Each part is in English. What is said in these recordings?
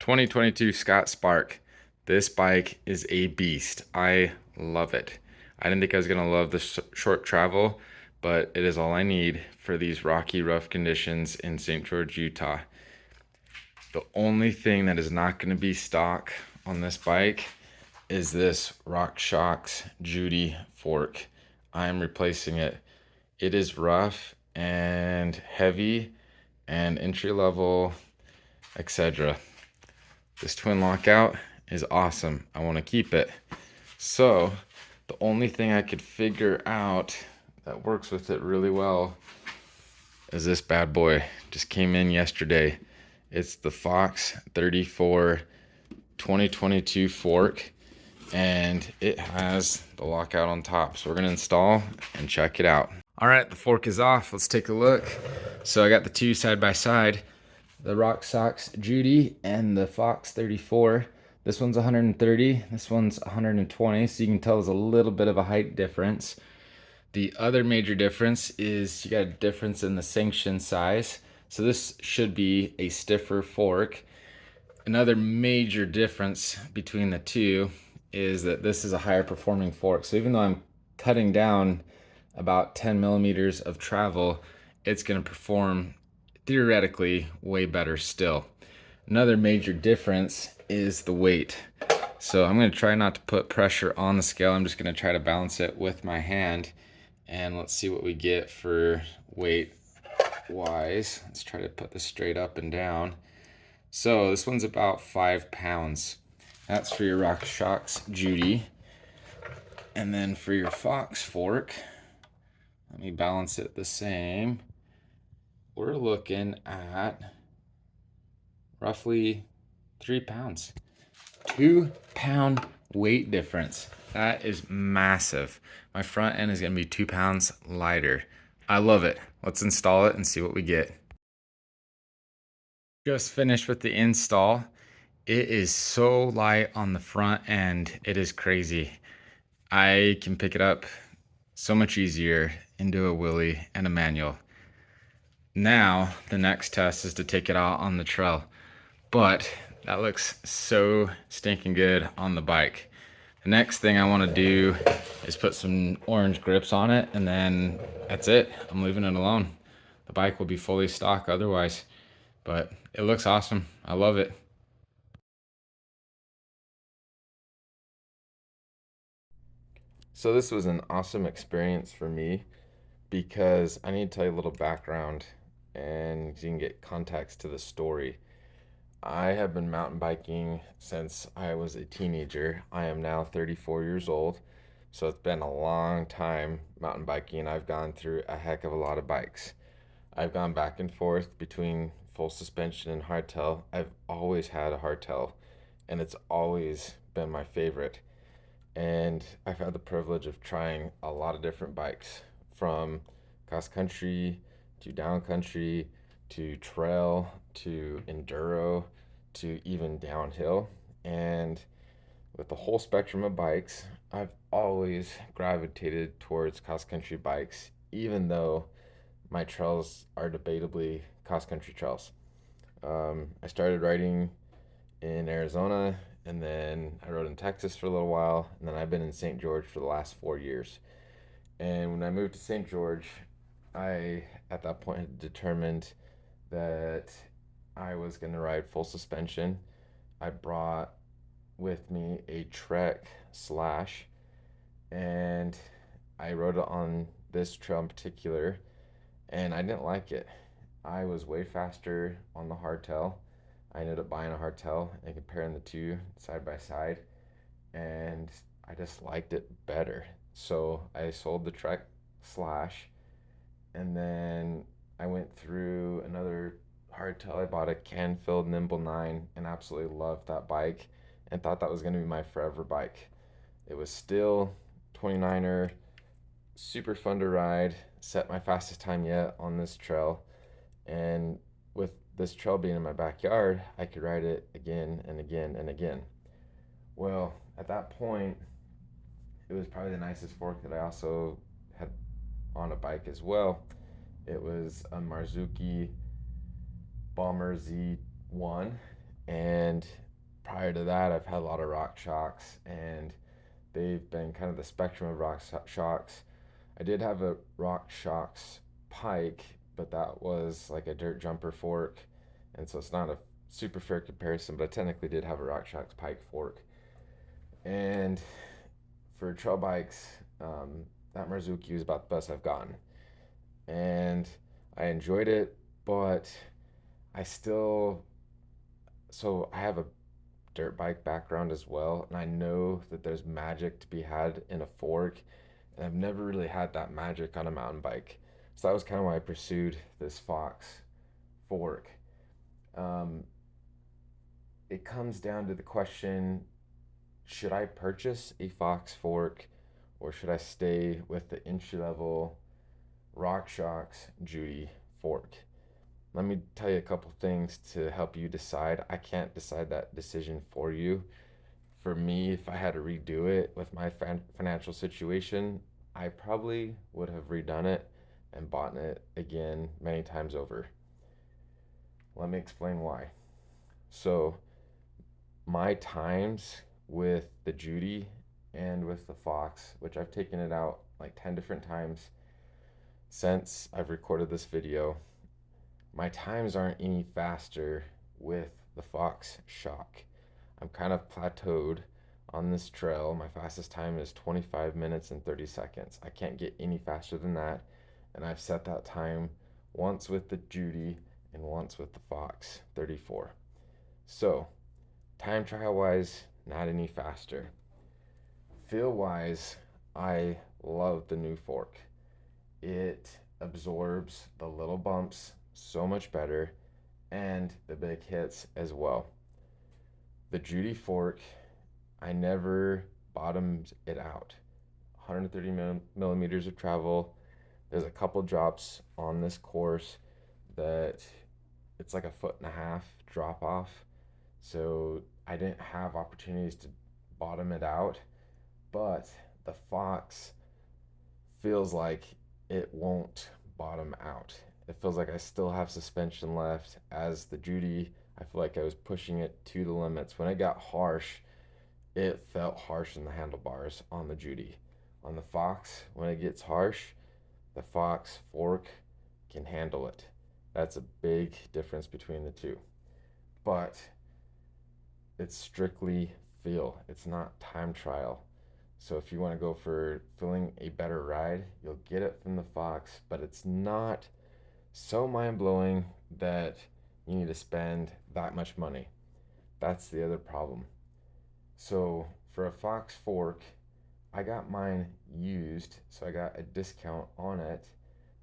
2022 Scott Spark. This bike is a beast. I love it. I didn't think I was going to love the short travel, but it is all I need for these rocky, rough conditions in St. George, Utah. The only thing that is not going to be stock on this bike is this RockShox Judy fork. I am replacing it. It is rough and heavy and entry level, etc. This twin lockout is awesome. I want to keep it. So the only thing I could figure out that works with it really well is this bad boy. Just came in yesterday. It's the Fox 34 2022 fork, and it has the lockout on top. So we're gonna install and check it out. All right, the fork is off. Let's take a look. So I got the two side by side, the RockShox Judy and the Fox 34. This one's 130, this one's 120, so you can tell there's a little bit of a height difference. The other major difference is you got a difference in the sanction size. So this should be a stiffer fork. Another major difference between the two is that this is a higher performing fork. So even though I'm cutting down about 10 millimeters of travel, it's going to perform theoretically way better still. Another major difference is the weight. So I'm going to try not to put pressure on the scale. I'm just going to try to balance it with my hand, and let's see what we get for weight wise. Let's try to put this straight up and down. So this one's about 5 pounds. That's for your RockShox Judy. And then for your Fox fork, let me balance it the same. We're looking at roughly 3 pounds. 2-pound weight difference. That is massive. My front end is going to be 2 pounds lighter. I love it. Let's install it and see what we get. Just finished with the install. It is so light on the front end. It is crazy. I can pick it up so much easier into a wheelie and a manual. Now, the next test is to take it out on the trail. But that looks so stinking good on the bike. The next thing I want to do is put some orange grips on it, and then that's it. I'm leaving it alone. The bike will be fully stock otherwise, but it looks awesome. I love it. So this was an awesome experience for me because I need to tell you a little background and you can get context to the story. I have been mountain biking since I was a teenager. I am now 34 years old, so it's been a long time mountain biking. I've gone through a heck of a lot of bikes. I've gone back and forth between full suspension and hardtail. I've always had a hardtail, and it's always been my favorite. And I've had the privilege of trying a lot of different bikes, from cross country to down country to trail to enduro to even downhill. And with the whole spectrum of bikes, I've always gravitated towards cross country bikes, even though my trails are debatably cross country trails. I started riding in Arizona, and then I rode in Texas for a little while, and then I've been in St. George for the last 4 years. And when I moved to St. George, I at that point had determined that I was going to ride full suspension. I brought with me a Trek Slash, and I rode it on this trail in particular, and I didn't like it. I was way faster on the hardtail. I ended up buying a hardtail and comparing the two side by side, and I just liked it better. So I sold the Trek Slash, and then I went through another hardtail. I bought a Canfield Nimble 9 and absolutely loved that bike and thought that was going to be my forever bike. It was still 29er, super fun to ride, set my fastest time yet on this trail, and with this trail being in my backyard, I could ride it again and again and again. Well, at that point, it was probably the nicest fork that I also had on a bike as well. It was a Marzuki Bomber Z1, And prior to that, I've had a lot of rock shocks, and they've been kind of the spectrum of shocks. I did have a rock shocks pike, but that was like a dirt jumper fork, and so it's not a super fair comparison, but I technically did have a rock shocks pike fork. And for trail bikes, that Marzuki was about the best I've gotten, and I enjoyed it, but I still so I have a dirt bike background as well, and I know that there's magic to be had in a fork, and I've never really had that magic on a mountain bike. So that was kind of why I pursued this Fox fork. Um, it comes down to the question, should I purchase a Fox fork or should I stay with the entry level RockShox Judy fork? Let me tell you a couple things to help you decide. I can't decide that decision for you. For me, if I had to redo it with my financial situation, I probably would have redone it and bought it again many times over. Let me explain why. So, my times with the Judy and with the Fox, which I've taken it out like 10 different times since I've recorded this video, my times aren't any faster with the Fox Shock. I'm kind of plateaued on this trail. My fastest time is 25 minutes and 30 seconds. I can't get any faster than that. And I've set that time once with the Judy and once with the Fox 34. So, time trial wise, not any faster. Feel wise, I love the new fork. It absorbs the little bumps so much better and the big hits as well. The Judy fork, I never bottomed it out. 130 millimeters of travel. There's a couple drops on this course that it's like a foot and a half drop off. So I didn't have opportunities to bottom it out. But the Fox feels like it won't bottom out. It feels like I still have suspension left. As the Judy, I feel like I was pushing it to the limits. When it got harsh, it felt harsh in the handlebars on the Judy. On the Fox, when it gets harsh, the Fox fork can handle it. That's a big difference between the two. But it's strictly feel, it's not time trial. So if you want to go for feeling a better ride, you'll get it from the Fox, but it's not so mind blowing that you need to spend that much money. That's the other problem. So for a Fox fork, I got mine used, so I got a discount on it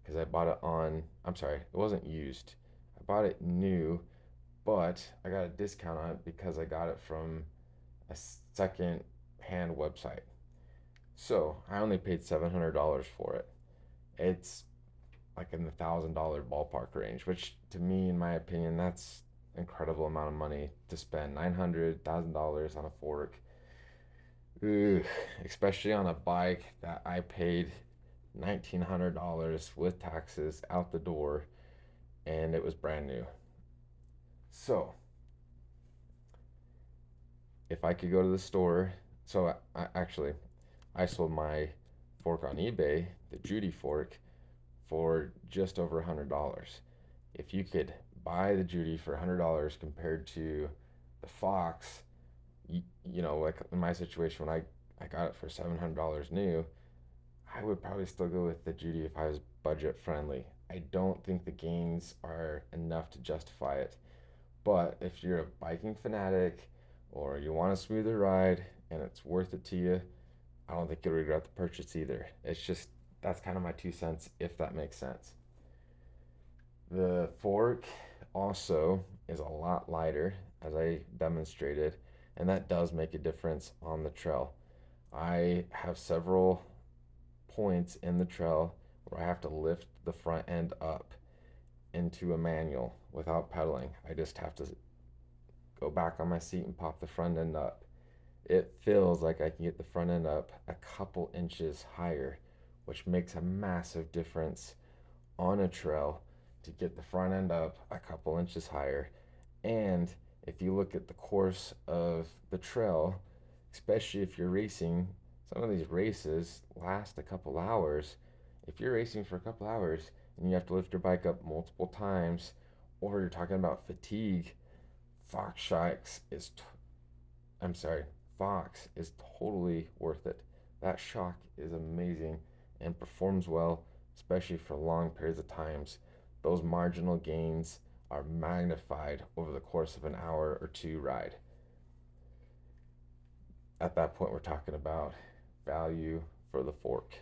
because I bought it on, I'm sorry, it wasn't used. I bought it new, but I got a discount on it because I got it from a second hand website. So I only paid $700 for it. It's like in the $1,000 ballpark range, which to me, in my opinion, that's an incredible amount of money to spend. $900,000 on a fork. Ooh, especially on a bike that I paid $1,900 with taxes out the door, and it was brand new. So if I could go to the store, so actually I sold my fork on eBay, the Judy fork, for just over $100. If you could buy the Judy for $100 compared to the Fox, like in my situation when I got it for $700 new, I would probably still go with the Judy if I was budget friendly. I don't think the gains are enough to justify it. But if you're a biking fanatic or you want a smoother ride and it's worth it to you, I don't think you'll regret the purchase either. It's just that's kind of my 2 cents, if that makes sense. The fork also is a lot lighter, as I demonstrated, and that does make a difference on the trail. I have several points in the trail where I have to lift the front end up into a manual without pedaling. I just have to go back on my seat and pop the front end up. It feels like I can get the front end up a couple inches higher, which makes a massive difference on a trail to get the front end up a couple inches higher. And if you look at the course of the trail, especially if you're racing, some of these races last a couple hours. If you're racing for a couple hours and you have to lift your bike up multiple times, or you're talking about fatigue, Fox Shocks is, I'm sorry, Fox is totally worth it. That shock is amazing and performs well, especially for long periods of times. Those marginal gains are magnified over the course of an hour or two ride. At that point, we're talking about value for the fork.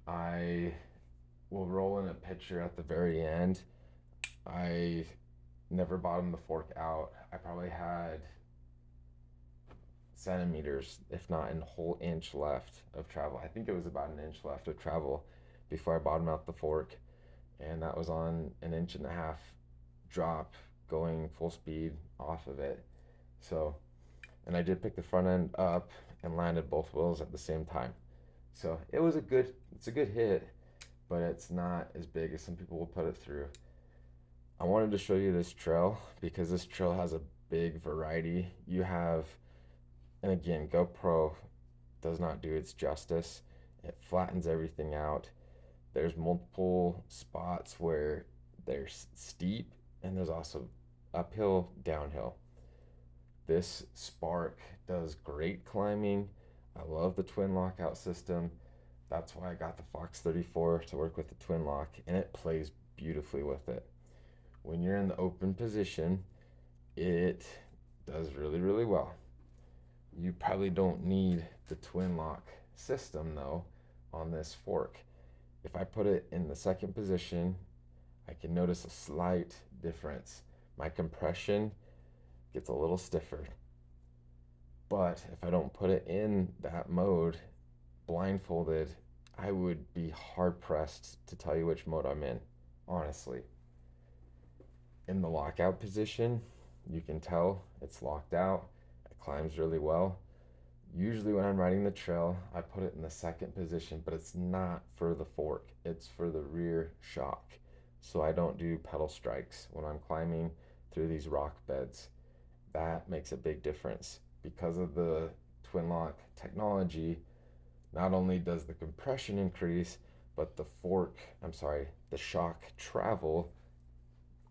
I will roll in a picture at the very end. I never bottomed the fork out. I probably had centimeters, if not a whole inch left of travel. I think it was about an inch left of travel before I bottomed out the fork. And that was on an inch and a half drop going full speed off of it. So, and I did pick the front end up and landed both wheels at the same time. So it's a good hit, but it's not as big as some people will put it through. I wanted to show you this trail because this trail has a big variety. You have, and again, GoPro does not do its justice. It flattens everything out. There's multiple spots where there's steep and there's also uphill, downhill. This Spark does great climbing. I love the twin lockout system. That's why I got the Fox 34 to work with the twin lock, and it plays beautifully with it. When you're in the open position, it does really, really well. You probably don't need the twin lock system though on this fork. If I put it in the second position, I can notice a slight difference. My compression gets a little stiffer. But if I don't put it in that mode, blindfolded, I would be hard pressed to tell you which mode I'm in, honestly. In the lockout position, you can tell it's locked out. It climbs really well. Usually when I'm riding the trail, I put it in the second position, but it's not for the fork. It's for the rear shock. So I don't do pedal strikes when I'm climbing through these rock beds. That makes a big difference. Because of the twin lock technology, not only does the compression increase, but the shock travel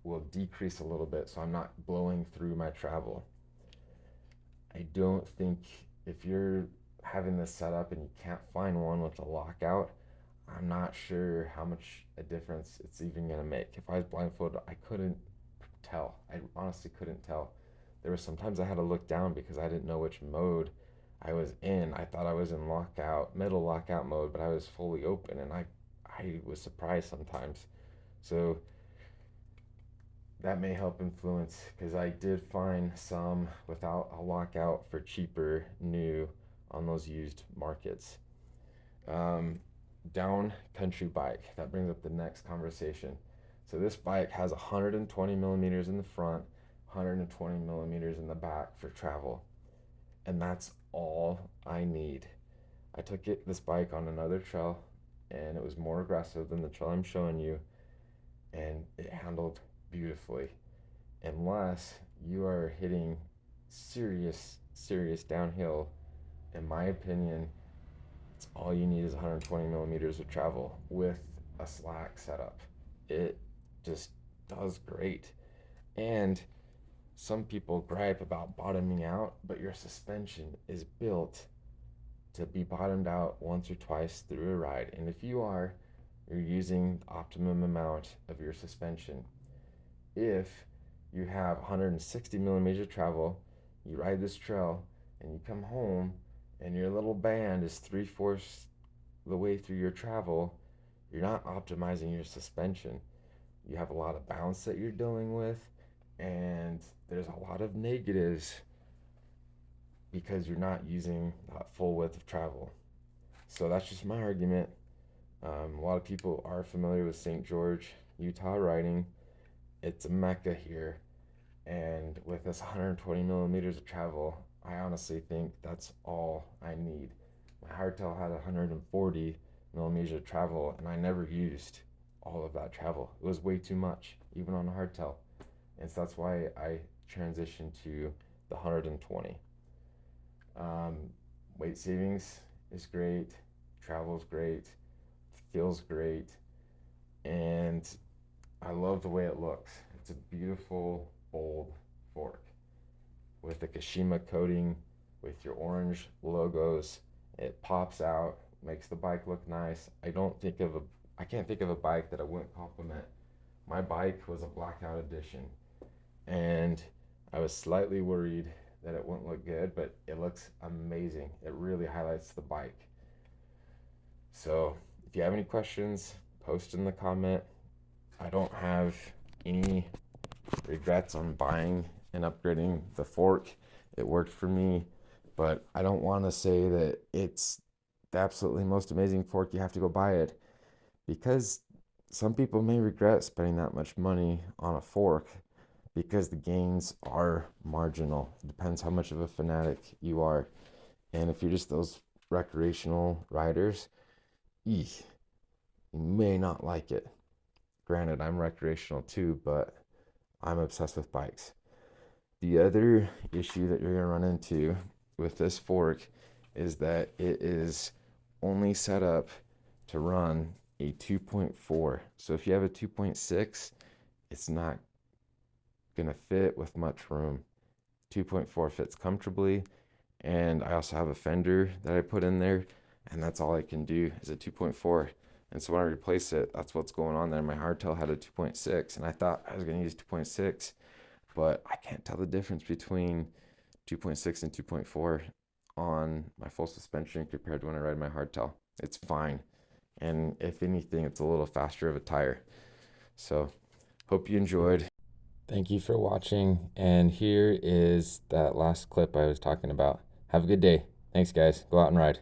will decrease a little bit so I'm not blowing through my travel. I don't think if you're having this set up and you can't find one with a lockout, I'm not sure how much a difference it's even gonna make. If I was blindfolded, I couldn't tell. I honestly couldn't tell. There were sometimes I had to look down because I didn't know which mode I was in. I thought I was in middle lockout mode, but I was fully open, and I was surprised sometimes. So that may help influence because I did find some without a lockout for cheaper new on those used markets. Um, Down country bike. That brings up the next conversation. So this bike has 120 millimeters in the front, 120 millimeters in the back for travel, and that's all I need. I took this bike on another trail, and it was more aggressive than the trail I'm showing you, and it handled beautifully. Unless you are hitting serious downhill, in my opinion, it's all you need is 120 millimeters of travel with a slack setup. It just does great. And some people gripe about bottoming out, but your suspension is built to be bottomed out once or twice through a ride. And if you're using the optimum amount of your suspension. If you have 160 millimeters of travel, you ride this trail, and you come home, and your little band is 3/4 the way through your travel, you're not optimizing your suspension. You have a lot of bounce that you're dealing with, and there's a lot of negatives because you're not using that full width of travel. So that's just my argument. A lot of people are familiar with St. George, Utah riding. It's a mecca here, and with this 120 millimeters of travel, I honestly think that's all I need. My hardtail had 140 millimeters of travel, and I never used all of that travel. It was way too much, even on a hardtail. And so that's why I transition to the 120. Um, Weight savings is great, travel's great, feels great, and I love the way it looks. It's a beautiful, bold fork with the Kashima coating, with your orange logos. It pops out, makes the bike look nice. I can't think of a bike that I wouldn't compliment. My bike was a blackout edition, and I was slightly worried that it wouldn't look good, but it looks amazing. It really highlights the bike. So if you have any questions, post in the comment. I don't have any regrets on buying and upgrading the fork. It worked for me, but I don't want to say that it's the absolutely most amazing fork. You have to go buy it, because some people may regret spending that much money on a fork because the gains are marginal. It depends how much of a fanatic you are. And if you're just those recreational riders, you may not like it. Granted, I'm recreational too, but I'm obsessed with bikes. The other issue that you're going to run into with this fork is that it is only set up to run a 2.4. So if you have a 2.6, it's not going to fit with much room. 2.4 fits comfortably. And I also have a fender that I put in there, and that's all I can do is a 2.4. And so when I replace it, that's what's going on there. My hardtail had a 2.6, and I thought I was going to use 2.6, but I can't tell the difference between 2.6 and 2.4 on my full suspension compared to when I ride my hardtail. It's fine. And if anything, it's a little faster of a tire. So hope you enjoyed. Thank you for watching. And here is that last clip I was talking about. Have a good day. Thanks, guys. Go out and ride.